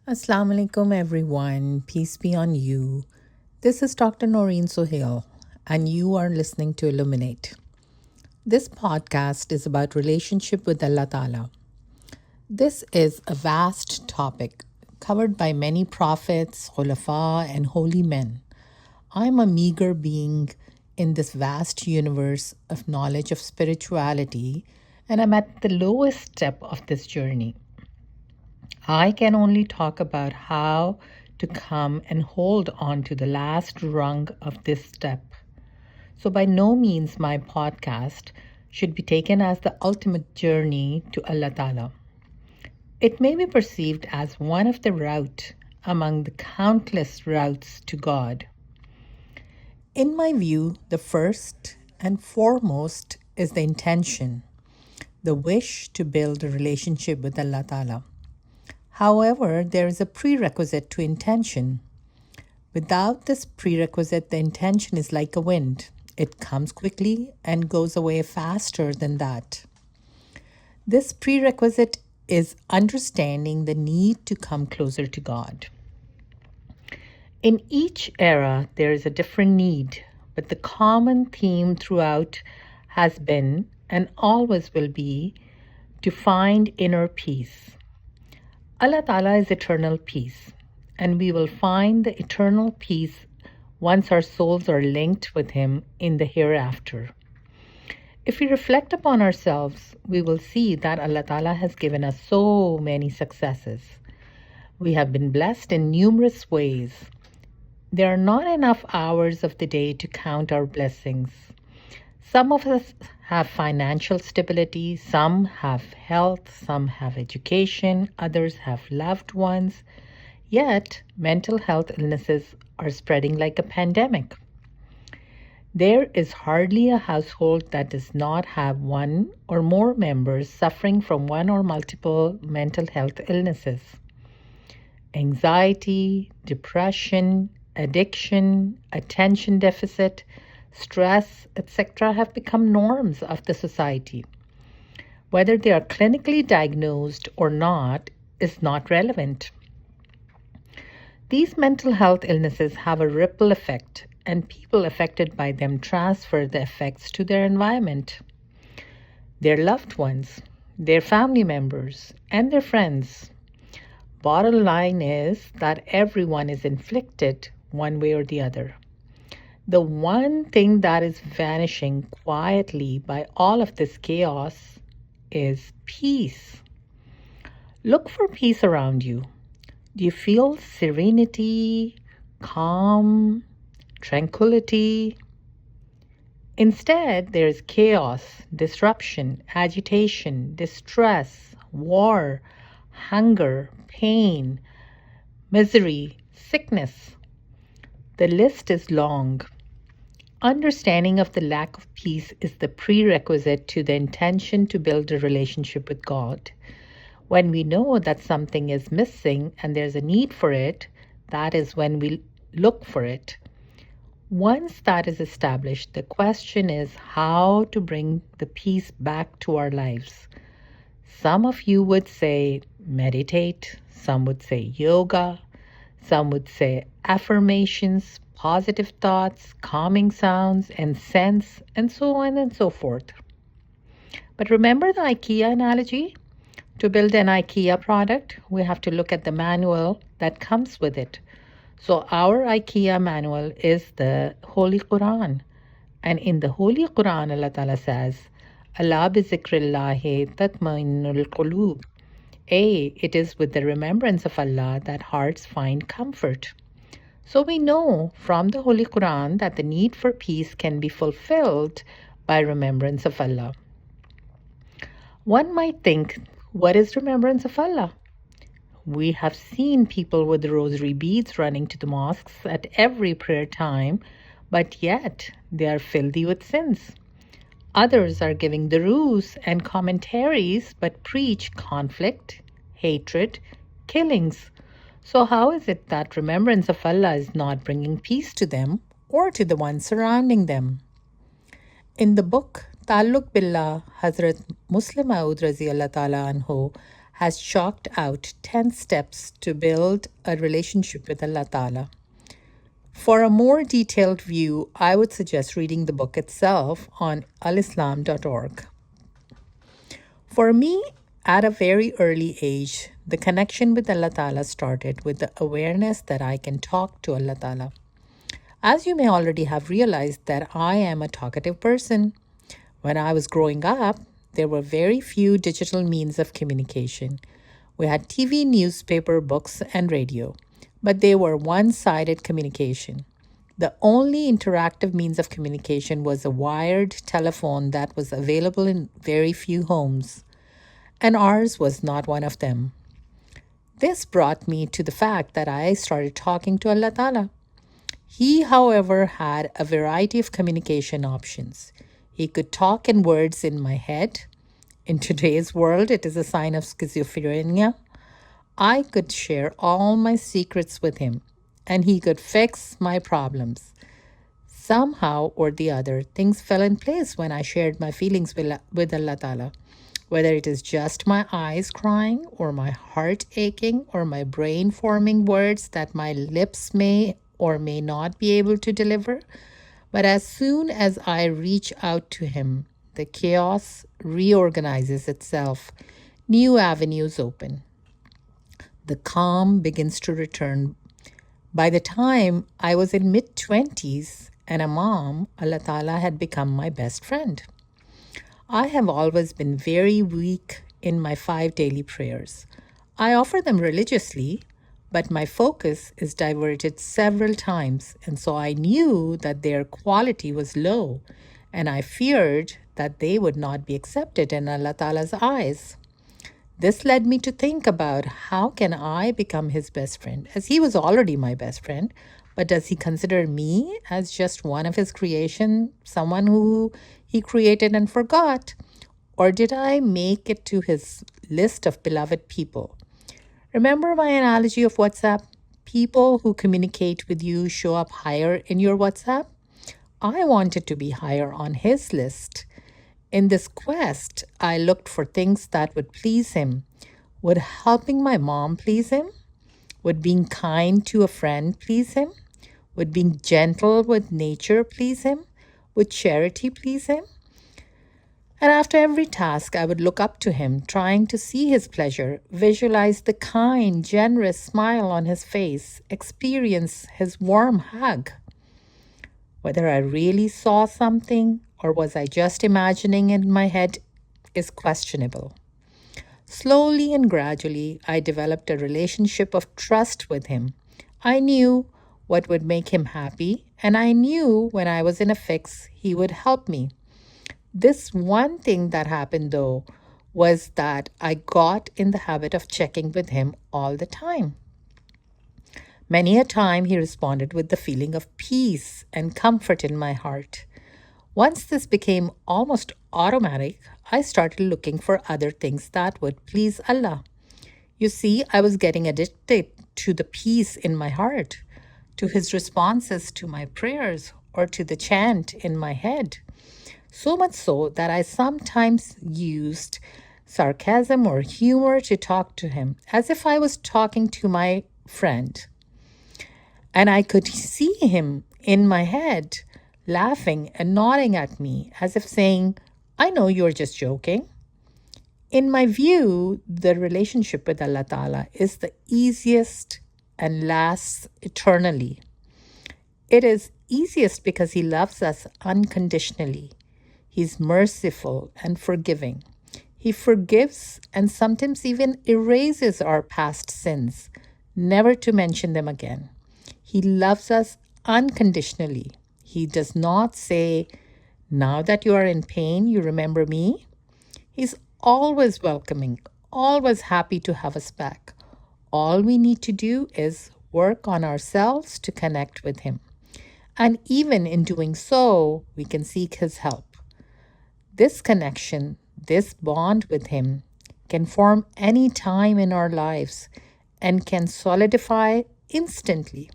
Assalamu alaikum, everyone. Peace be on you. This is Dr. Naureen Sohail, and you are listening to Illuminate. This podcast is about relationship with Allah Taala. This is a vast topic covered by many prophets, khulafa, and holy men. I'm a meager being in this vast universe of knowledge of spirituality, and I'm at the lowest step of this journey. I can only talk about how to come and hold on to the last rung of this step. So, by no means, my podcast should be taken as the ultimate journey to Allah Ta'ala. It may be perceived as one of the route among the countless routes to God. In my view, the first and foremost is the intention, the wish to build a relationship with Allah Ta'ala. However, there is a prerequisite to intention. Without this prerequisite, the intention is like a wind. It comes quickly and goes away faster than that. This prerequisite is understanding the need to come closer to God. In each era, there is a different need, but the common theme throughout has been and always will be to find inner peace. Allah Ta'ala is eternal peace, and we will find the eternal peace once our souls are linked with Him in the hereafter. If we reflect upon ourselves, we will see that Allah Ta'ala has given us so many successes. We have been blessed in numerous ways. There are not enough hours of the day to count our blessings. Some of us have financial stability, some have health, some have education, others have loved ones. Yet, mental health illnesses are spreading like a pandemic. There is hardly a household that does not have one or more members suffering from one or multiple mental health illnesses. Anxiety, depression, addiction, attention deficit, stress, etc., have become norms of the society. Whether they are clinically diagnosed or not is not relevant. These mental health illnesses have a ripple effect, and people affected by them transfer the effects to their environment, their loved ones, their family members, and their friends. Bottom line is that everyone is inflicted one way or the other. The one thing that is vanishing quietly by all of this chaos is peace. Look for peace around you. Do you feel serenity, calm, tranquility? Instead, there is chaos, disruption, agitation, distress, war, hunger, pain, misery, sickness. The list is long. Understanding of the lack of peace is the prerequisite to the intention to build a relationship with God. When we know that something is missing and there's a need for it, that is when we look for it. Once that is established, the question is how to bring the peace back to our lives. Some of you would say meditate, some would say yoga, some would say affirmations, positive thoughts, calming sounds, and scents, and so on and so forth. But remember the IKEA analogy? To build an IKEA product, we have to look at the manual that comes with it. So our IKEA manual is the Holy Quran. And in the Holy Quran, Allah Ta'ala says, Allah bi zikrillahi tatma'innul qulub. It is with the remembrance of Allah that hearts find comfort. So we know from the Holy Quran that the need for peace can be fulfilled by remembrance of Allah. One might think, what is remembrance of Allah? We have seen people with rosary beads running to the mosques at every prayer time, but yet they are filthy with sins. Others are giving duroos and commentaries but preach conflict, hatred, killings. So how is it that remembrance of Allah is not bringing peace to them or to the ones surrounding them? In the book Taluk Billah, Hazrat Muslim Maud Razi Allah Ta'ala Anhu has chalked out 10 steps to build a relationship with Allah Taala. For a more detailed view, I would suggest reading the book itself on alislam.org. For me, at a very early age, the connection with Allah Ta'ala started with the awareness that I can talk to Allah Ta'ala. As you may already have realized that I am a talkative person. When I was growing up, there were very few digital means of communication. We had TV, newspaper, books, and radio, but they were one-sided communication. The only interactive means of communication was a wired telephone that was available in very few homes, and ours was not one of them. This brought me to the fact that I started talking to Allah Ta'ala. He, however, had a variety of communication options. He could talk in words in my head. In today's world, it is a sign of schizophrenia. I could share all my secrets with him, and he could fix my problems. Somehow or the other, things fell in place when I shared my feelings with Allah Ta'ala. Whether it is just my eyes crying, or my heart aching, or my brain forming words that my lips may or may not be able to deliver. But as soon as I reach out to him, the chaos reorganizes itself. New avenues open. The calm begins to return. By the time I was in mid-20s and a mom, Allah Ta'ala had become my best friend. I have always been very weak in my 5 daily prayers. I offer them religiously, but my focus is diverted several times, and so I knew that their quality was low, and I feared that they would not be accepted in Allah Ta'ala's eyes. This led me to think about how can I become his best friend, as he was already my best friend, but does he consider me as just one of his creation, someone who he created and forgot? Or did I make it to his list of beloved people? Remember my analogy of WhatsApp? People who communicate with you show up higher in your WhatsApp. I wanted to be higher on his list. In this quest, I looked for things that would please him. Would helping my mom please him? Would being kind to a friend please him? Would being gentle with nature please him? Would charity please him? And after every task, I would look up to him, trying to see his pleasure, visualize the kind, generous smile on his face, experience his warm hug. Whether I really saw something or was I just imagining in my head is questionable. Slowly and gradually, I developed a relationship of trust with him. I knew what would make him happy, and I knew when I was in a fix, he would help me. This one thing that happened, though, was that I got in the habit of checking with him all the time. Many a time he responded with the feeling of peace and comfort in my heart. Once this became almost automatic, I started looking for other things that would please Allah. You see, I was getting addicted to the peace in my heart, to his responses to my prayers, or to the chant in my head. So much so that I sometimes used sarcasm or humor to talk to him, as if I was talking to my friend. And I could see him in my head, laughing and nodding at me, as if saying, I know you're just joking. In my view, the relationship with Allah Ta'ala is the easiest and lasts eternally. It is easiest because he loves us unconditionally. He's merciful and forgiving. He forgives and sometimes even erases our past sins, never to mention them again. He loves us unconditionally. He does not say, now that you are in pain, you remember me. He's always welcoming, always happy to have us back. All we need to do is work on ourselves to connect with him. And even in doing so, we can seek his help. This connection, this bond with him can form any time in our lives and can solidify instantly.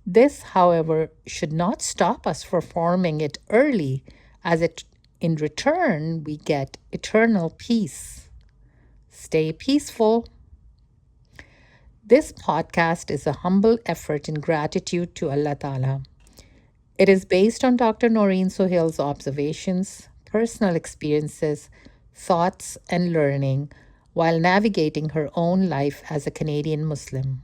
This, however, should not stop us from forming it early, as in return we get eternal peace. Stay peaceful. This podcast is a humble effort in gratitude to Allah Taala. It is based on Dr. Naureen Sohail's observations, personal experiences, thoughts, and learning while navigating her own life as a Canadian Muslim.